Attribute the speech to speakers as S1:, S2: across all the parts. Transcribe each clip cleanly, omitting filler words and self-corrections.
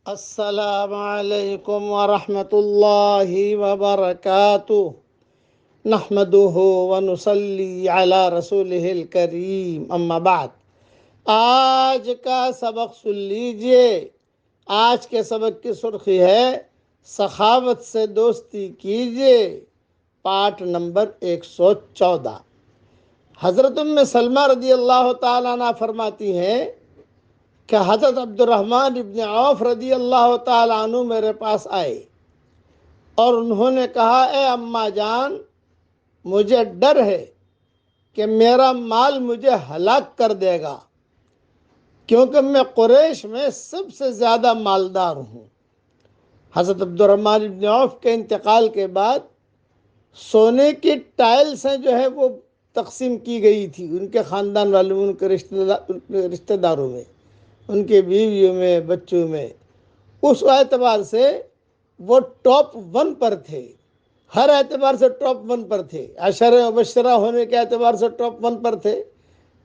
S1: السلام علیکم ورحمۃ اللہ وبرکاتہ نحمده ونصلی علی رسولہ الکریم اما بعد۔ آج کا سبق سن لیجئے۔ آج کے سبق کی سرخی ہے سخاوت سے دوستی کیجئے، پارٹ نمبر 114۔ حضرت ام سلمہ رضی اللہ تعالیٰ عنہ فرماتی ہیں کہ حضرت عبد الرحمن ابن عوف رضی اللہ تعالیٰ عنہ میرے پاس آئے اور انہوں نے کہا، اے اماں جان، مجھے ڈر ہے کہ میرا مال مجھے ہلاک کر دے گا، کیونکہ میں قریش میں سب سے زیادہ مالدار ہوں۔ حضرت عبد الرحمن ابن عوف کے انتقال کے بعد سونے کی ٹائلسیں جو ہے وہ تقسیم کی گئی تھی ان کے خاندان والوں، ان کے رشتہ داروں میں، ان کے بیویوں میں، بچوں میں۔ اس اعتبار سے وہ ٹاپ 1 پر تھے، ہر اعتبار سے ٹاپ 1 پر تھے۔ عشرہ مبشرہ ہونے کے اعتبار سے ٹاپ 1 پر تھے،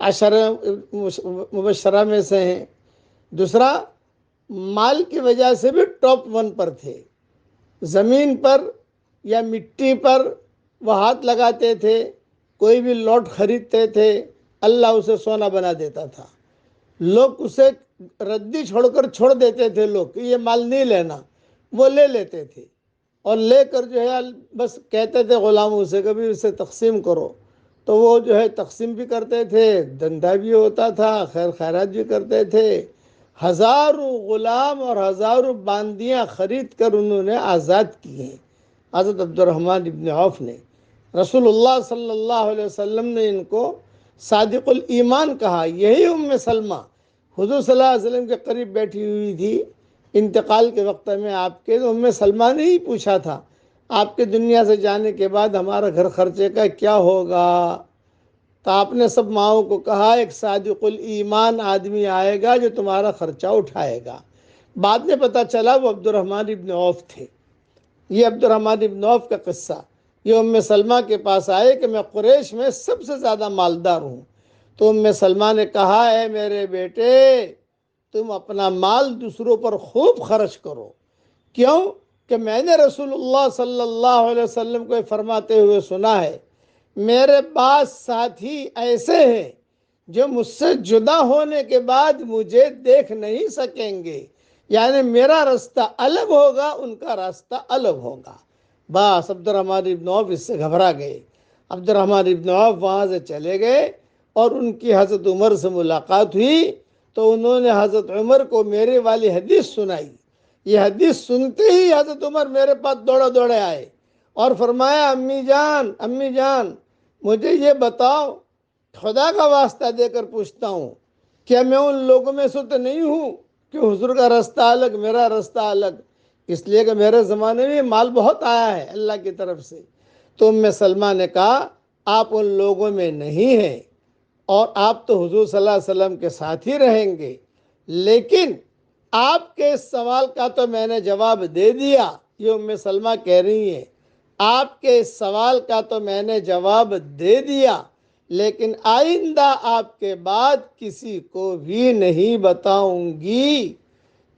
S1: عشرہ مبشرہ میں سے ہیں۔ دوسرا، مال کی وجہ سے بھی ٹاپ 1 پر تھے۔ زمین پر یا مٹی پر وہ ہاتھ لگاتے تھے، کوئی بھی لوٹ خریدتے تھے، اللہ اسے سونا بنا دیتا تھا۔ لوگ اسے ردی چھوڑ کر چھوڑ دیتے تھے، لوگ کہ یہ مال نہیں لینا، وہ لے لیتے تھے اور لے کر جو ہے بس کہتے تھے غلاموں سے کبھی اسے تقسیم کرو، تو وہ جو ہے تقسیم بھی کرتے تھے، دھندا بھی ہوتا تھا، خیر خیرات بھی کرتے تھے۔ ہزاروں غلام اور ہزاروں باندیاں خرید کر انہوں نے آزاد کی ہیں حضرت عبد الرحمن ابن عوف نے۔ رسول اللہ صلی اللہ علیہ وسلم نے ان کو صادق الایمان کہا۔ یہی ام سلمہ حضور صلی اللہ علیہ وسلم کے قریب بیٹھی ہوئی تھی انتقال کے وقت میں آپ کے، تو ام سلمہ نے ہی پوچھا تھا، آپ کے دنیا سے جانے کے بعد ہمارا گھر خرچے کا کیا ہوگا؟ تو آپ نے سب ماؤں کو کہا، ایک صادق الایمان آدمی آئے گا جو تمہارا خرچہ اٹھائے گا۔ بعد میں پتہ چلا وہ عبد الرحمن ابن عوف تھے۔ یہ عبد الرحمن ابن عوف کا قصہ، یہ ام سلمہ کے پاس آئے کہ میں قریش میں سب سے زیادہ مالدار ہوں۔ تو ام سلمہ نے کہا، اے میرے بیٹے، تم اپنا مال دوسروں پر خوب خرچ کرو۔ کیوں کہ میں نے رسول اللہ صلی اللہ علیہ وسلم کو فرماتے ہوئے سنا ہے، میرے بعض ساتھی ایسے ہیں جو مجھ سے جدا ہونے کے بعد مجھے دیکھ نہیں سکیں گے، یعنی میرا راستہ الگ ہوگا، ان کا راستہ الگ ہوگا۔ بس عبد الرحمن ابن عوف اس سے گھبرا گئے۔ عبد الرحمن ابن عوف وہاں سے چلے گئے اور ان کی حضرت عمر سے ملاقات ہوئی تو انہوں نے حضرت عمر کو میرے والی حدیث سنائی۔ یہ حدیث سنتے ہی حضرت عمر میرے پاس دوڑے آئے اور فرمایا، امی جان مجھے یہ بتاؤ، خدا کا واسطہ دے کر پوچھتا ہوں، کیا میں ان لوگوں میں سے تو نہیں ہوں کہ حضور کا راستہ الگ، میرا راستہ الگ؟ اس لیے کہ میرے زمانے میں مال بہت آیا ہے اللہ کی طرف سے۔ تو ام سلمہ نے کہا، آپ ان لوگوں میں نہیں ہیں اور آپ تو حضور صلی اللہ علیہ وسلم کے ساتھ ہی رہیں گے، لیکن آپ کے اس سوال کا تو میں نے جواب دے دیا۔ یہ ام سلمہ کہہ رہی ہیں، آپ کے اس سوال کا تو میں نے جواب دے دیا، لیکن آئندہ آپ کے بعد کسی کو بھی نہیں بتاؤں گی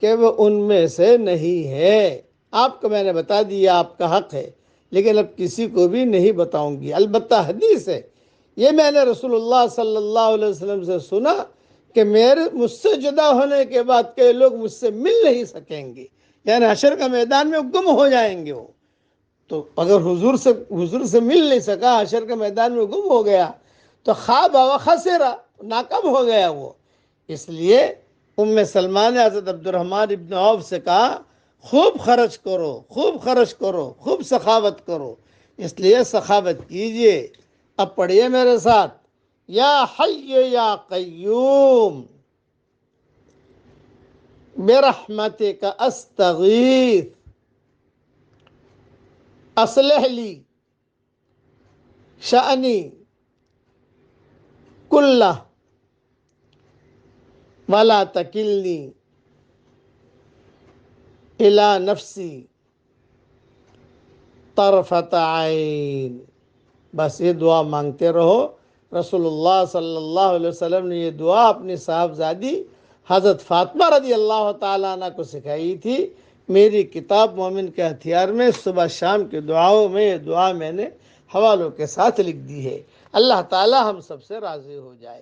S1: کہ وہ ان میں سے نہیں ہے۔ آپ کو میں نے بتا دیا، آپ کا حق ہے، لیکن اب کسی کو بھی نہیں بتاؤں گی۔ البتہ حدیث ہے، یہ میں نے رسول اللہ صلی اللہ علیہ وسلم سے سنا کہ مجھ سے جدا ہونے کے بعد کئی لوگ مجھ سے مل نہیں سکیں گے، یعنی حشر کا میدان میں گم ہو جائیں گے وہ۔ تو اگر حضور سے مل نہیں سکا، حشر کے میدان میں گم ہو گیا، تو خواب و خسرا، ناکام ہو گیا وہ۔ اس لیے ام سلمہ نے حضرت عبد الرحمن ابن عوف سے کہا، خوب خرچ کرو، خوب سخاوت کرو۔ اس لیے سخاوت کیجئے۔ اب پڑھیے میرے ساتھ، یا حی یا قیوم برحمتک استغیث اصلح لی شأنی کلہ ولا تکلنی الی نفسی طرفۃ عین۔ بس یہ دعا مانگتے رہو۔ رسول اللہ صلی اللہ علیہ وسلم نے یہ دعا اپنی صاحبزادی حضرت فاطمہ رضی اللہ تعالیٰ عنہ کو سکھائی تھی۔ میری کتاب مومن کے ہتھیار میں صبح شام کی دعاؤں میں یہ دعا میں نے حوالوں کے ساتھ لکھ دی ہے۔ اللہ تعالیٰ ہم سب سے راضی ہو جائے۔